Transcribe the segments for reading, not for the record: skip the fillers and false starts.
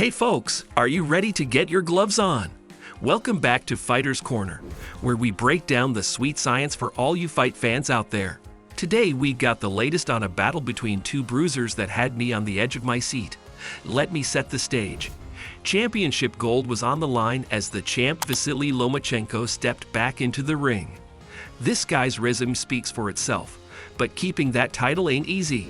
Hey folks, are you ready to get your gloves on? Welcome back to Fighter's Corner, where we break down the sweet science for all you fight fans out there. Today we got the latest on a battle between two bruisers that had me on the edge of my seat. Let me set the stage. Championship gold was on the line as the champ Vasiliy Lomachenko stepped back into the ring. This guy's resume speaks for itself, but keeping that title ain't easy.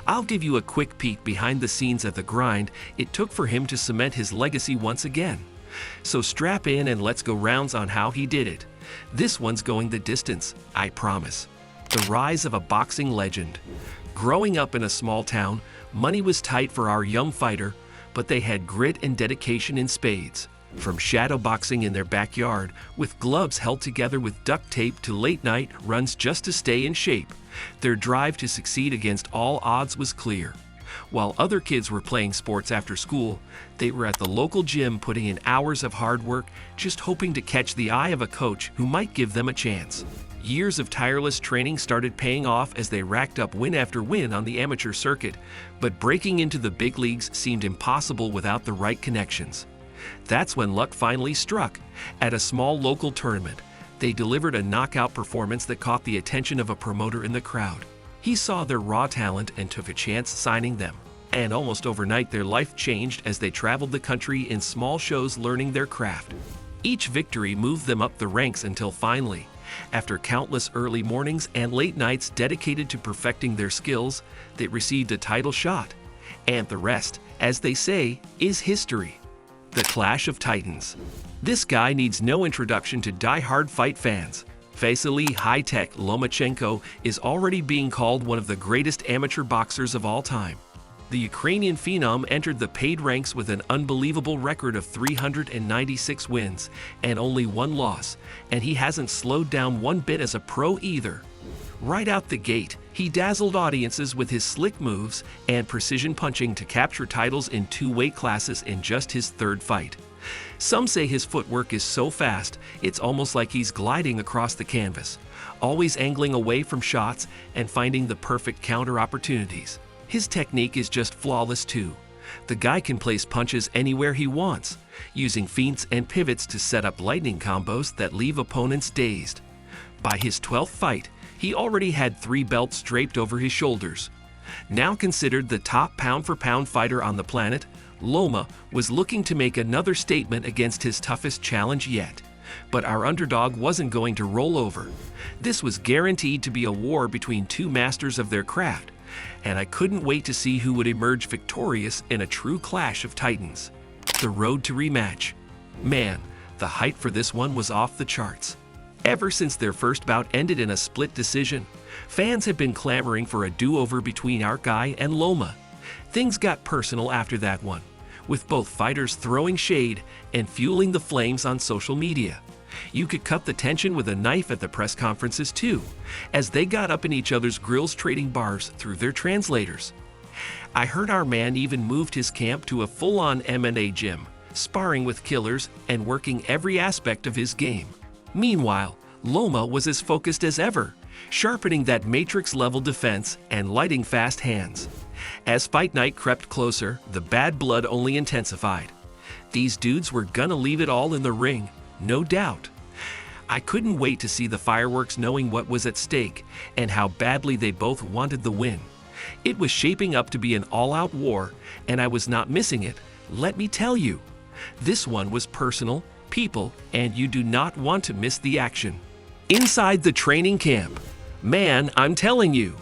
I'll give you a quick peek behind the scenes at the grind it took for him to cement his legacy once again. So strap in and let's go rounds on how he did it. This one's going the distance, I promise. The rise of a boxing legend. Growing up in a small town, money was tight for our young fighter, but they had grit and dedication in spades. From shadow boxing in their backyard, with gloves held together with duct tape, to late-night runs just to stay in shape, their drive to succeed against all odds was clear. While other kids were playing sports after school, they were at the local gym putting in hours of hard work, just hoping to catch the eye of a coach who might give them a chance. Years of tireless training started paying off as they racked up win after win on the amateur circuit, but breaking into the big leagues seemed impossible without the right connections. That's when luck finally struck. At a small local tournament, they delivered a knockout performance that caught the attention of a promoter in the crowd. He saw their raw talent and took a chance signing them. And almost overnight, their life changed as they traveled the country in small shows learning their craft. Each victory moved them up the ranks until finally, after countless early mornings and late nights dedicated to perfecting their skills, they received a title shot. And the rest, as they say, is history. The Clash of Titans. This guy needs no introduction to die-hard fight fans. Vasiliy "High-Tech" Lomachenko is already being called one of the greatest amateur boxers of all time. The Ukrainian phenom entered the paid ranks with an unbelievable record of 396 wins and only one loss, and he hasn't slowed down one bit as a pro either. Right out the gate, he dazzled audiences with his slick moves and precision punching to capture titles in 2 weight classes in just his 3rd fight. Some say his footwork is so fast, it's almost like he's gliding across the canvas, always angling away from shots and finding the perfect counter opportunities. His technique is just flawless too. The guy can place punches anywhere he wants, using feints and pivots to set up lightning combos that leave opponents dazed. By his 12th fight, he already had 3 belts draped over his shoulders. Now considered the top pound-for-pound fighter on the planet, Loma was looking to make another statement against his toughest challenge yet. But our underdog wasn't going to roll over. This was guaranteed to be a war between 2 masters of their craft, and I couldn't wait to see who would emerge victorious in a true clash of titans. The road to rematch. Man, the hype for this one was off the charts. Ever since their first bout ended in a split decision, fans have been clamoring for a do-over between our guy and Loma. Things got personal after that one, with both fighters throwing shade and fueling the flames on social media. You could cut the tension with a knife at the press conferences too, as they got up in each other's grills trading bars through their translators. I heard our man even moved his camp to a full-on MMA gym, sparring with killers and working every aspect of his game. Meanwhile, Loma was as focused as ever, sharpening that Matrix-level defense and lighting fast hands. As fight night crept closer, the bad blood only intensified. These dudes were gonna leave it all in the ring, no doubt. I couldn't wait to see the fireworks, knowing what was at stake and how badly they both wanted the win. It was shaping up to be an all-out war, and I was not missing it, let me tell you. This one was personal, people, and you do not want to miss the action. Inside the training camp. Man, I'm telling you,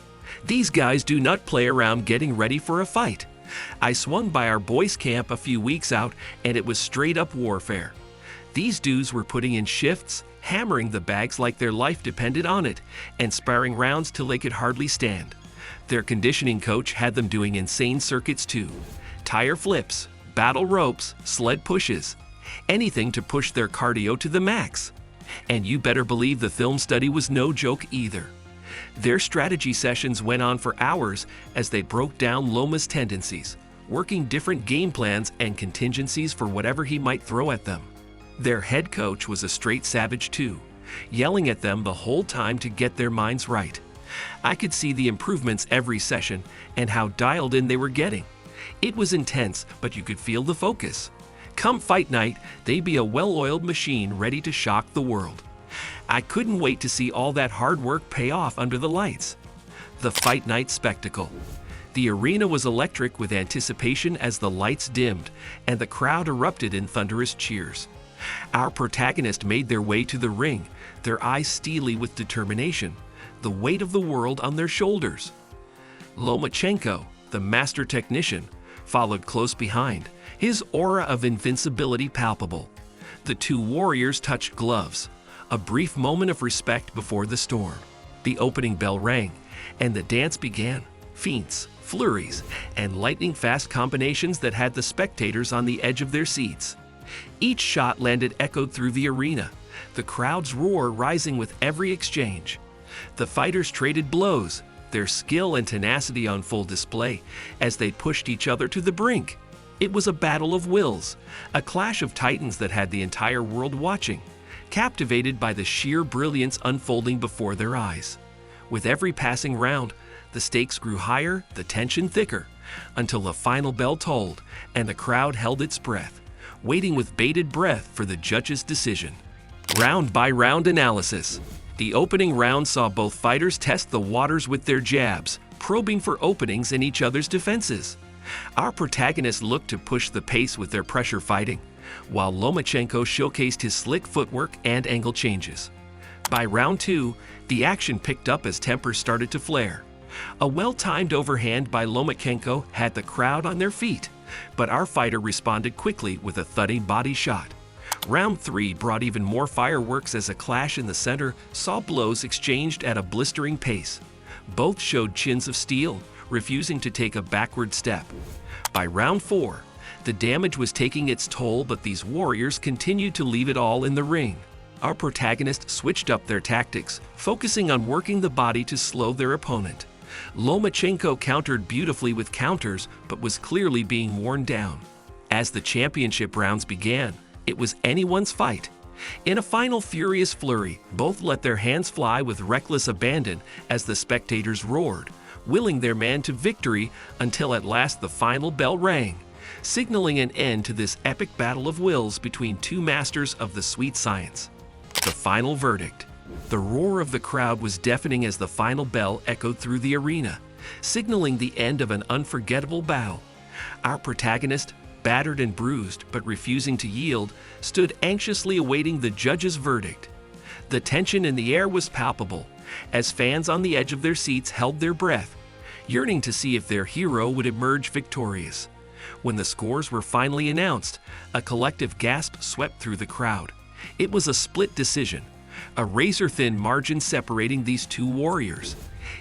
these guys do not play around getting ready for a fight. I swung by our boys' camp a few weeks out, and it was straight-up warfare. These dudes were putting in shifts, hammering the bags like their life depended on it, and sparring rounds till they could hardly stand. Their conditioning coach had them doing insane circuits too. Tire flips, battle ropes, sled pushes, anything to push their cardio to the max. And you better believe the film study was no joke either. Their strategy sessions went on for hours as they broke down Loma's tendencies, working different game plans and contingencies for whatever he might throw at them. Their head coach was a straight savage too, yelling at them the whole time to get their minds right. I could see the improvements every session and how dialed in they were getting. It was intense, but you could feel the focus. Come fight night, they'd be a well-oiled machine ready to shock the world. I couldn't wait to see all that hard work pay off under the lights. The fight night spectacle. The arena was electric with anticipation as the lights dimmed and the crowd erupted in thunderous cheers. Our protagonists made their way to the ring, their eyes steely with determination, the weight of the world on their shoulders. Lomachenko, the master technician, followed close behind, his aura of invincibility palpable. The two warriors touched gloves, a brief moment of respect before the storm. The opening bell rang, and the dance began. Feints, flurries, and lightning-fast combinations that had the spectators on the edge of their seats. Each shot landed echoed through the arena, the crowd's roar rising with every exchange. The fighters traded blows, their skill and tenacity on full display as they pushed each other to the brink. It was a battle of wills, a clash of titans that had the entire world watching, captivated by the sheer brilliance unfolding before their eyes. With every passing round, the stakes grew higher, the tension thicker, until the final bell tolled and the crowd held its breath, waiting with bated breath for the judge's decision. Round-by-round analysis. The opening round saw both fighters test the waters with their jabs, probing for openings in each other's defenses. Our protagonists looked to push the pace with their pressure fighting, while Lomachenko showcased his slick footwork and angle changes. By round 2, the action picked up as tempers started to flare. A well-timed overhand by Lomachenko had the crowd on their feet, but our fighter responded quickly with a thudding body shot. Round 3 brought even more fireworks as a clash in the center saw blows exchanged at a blistering pace. Both showed chins of steel, refusing to take a backward step. By round 4, the damage was taking its toll, but these warriors continued to leave it all in the ring. Our protagonists switched up their tactics, focusing on working the body to slow their opponent. Lomachenko countered beautifully with counters, but was clearly being worn down. As the championship rounds began, it was anyone's fight. In a final furious flurry, both let their hands fly with reckless abandon as the spectators roared, willing their man to victory until at last the final bell rang, signaling an end to this epic battle of wills between two masters of the sweet science. The final verdict. The roar of the crowd was deafening as the final bell echoed through the arena, signaling the end of an unforgettable battle. Our protagonist, battered and bruised but refusing to yield, stood anxiously awaiting the judge's verdict. The tension in the air was palpable, as fans on the edge of their seats held their breath, yearning to see if their hero would emerge victorious. When the scores were finally announced, a collective gasp swept through the crowd. It was a split decision, a razor-thin margin separating these two warriors.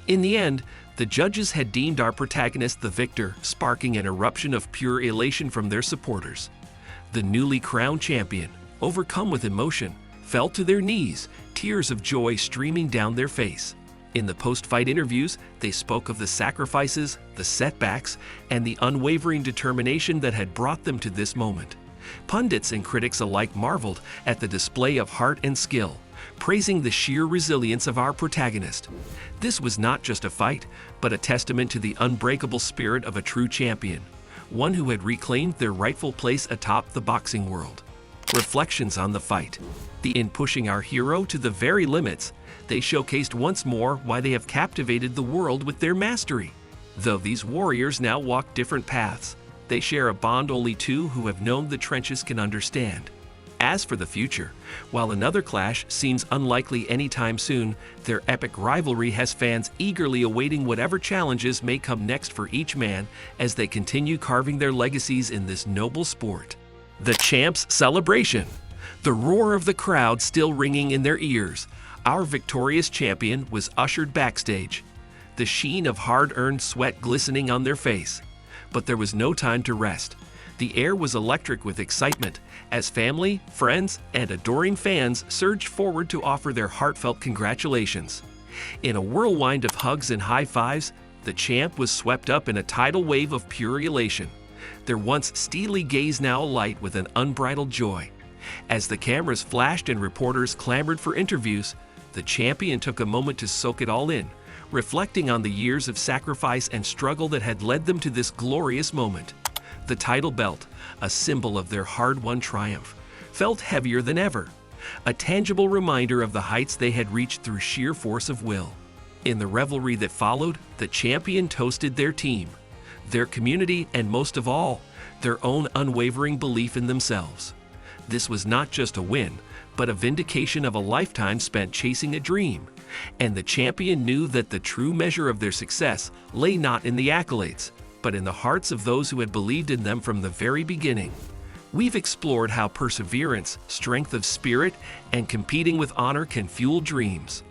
In the end, the judges had deemed our protagonist the victor, sparking an eruption of pure elation from their supporters. The newly crowned champion, overcome with emotion, fell to their knees, tears of joy streaming down their face. In the post-fight interviews, they spoke of the sacrifices, the setbacks, and the unwavering determination that had brought them to this moment. Pundits and critics alike marveled at the display of heart and skill, praising the sheer resilience of our protagonist. This was not just a fight, but a testament to the unbreakable spirit of a true champion, one who had reclaimed their rightful place atop the boxing world. Reflections on the fight. In pushing our hero to the very limits, they showcased once more why they have captivated the world with their mastery. Though these warriors now walk different paths, they share a bond only two who have known the trenches can understand. As for the future, while another clash seems unlikely anytime soon, their epic rivalry has fans eagerly awaiting whatever challenges may come next for each man as they continue carving their legacies in this noble sport. The champ's celebration. The roar of the crowd still ringing in their ears, our victorious champion was ushered backstage, the sheen of hard-earned sweat glistening on their face. But there was no time to rest. The air was electric with excitement as family, friends, and adoring fans surged forward to offer their heartfelt congratulations. In a whirlwind of hugs and high fives, the champ was swept up in a tidal wave of pure elation, their once steely gaze now alight with an unbridled joy. As the cameras flashed and reporters clamored for interviews, the champion took a moment to soak it all in, reflecting on the years of sacrifice and struggle that had led them to this glorious moment. The title belt, a symbol of their hard-won triumph, felt heavier than ever, a tangible reminder of the heights they had reached through sheer force of will. In the revelry that followed, the champion toasted their team, their community, and most of all, their own unwavering belief in themselves. This was not just a win, but a vindication of a lifetime spent chasing a dream, and the champion knew that the true measure of their success lay not in the accolades, but in the hearts of those who had believed in them from the very beginning. We've explored how perseverance, strength of spirit, and competing with honor can fuel dreams.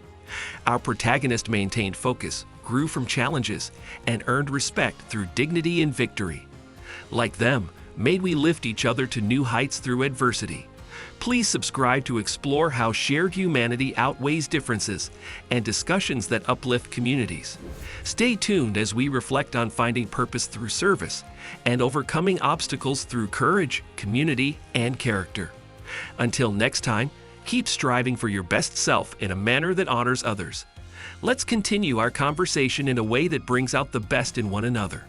Our protagonist maintained focus, grew from challenges, and earned respect through dignity and victory. Like them, may we lift each other to new heights through adversity. Please subscribe to explore how shared humanity outweighs differences and discussions that uplift communities. Stay tuned as we reflect on finding purpose through service and overcoming obstacles through courage, community, and character. Until next time, keep striving for your best self in a manner that honors others. Let's continue our conversation in a way that brings out the best in one another.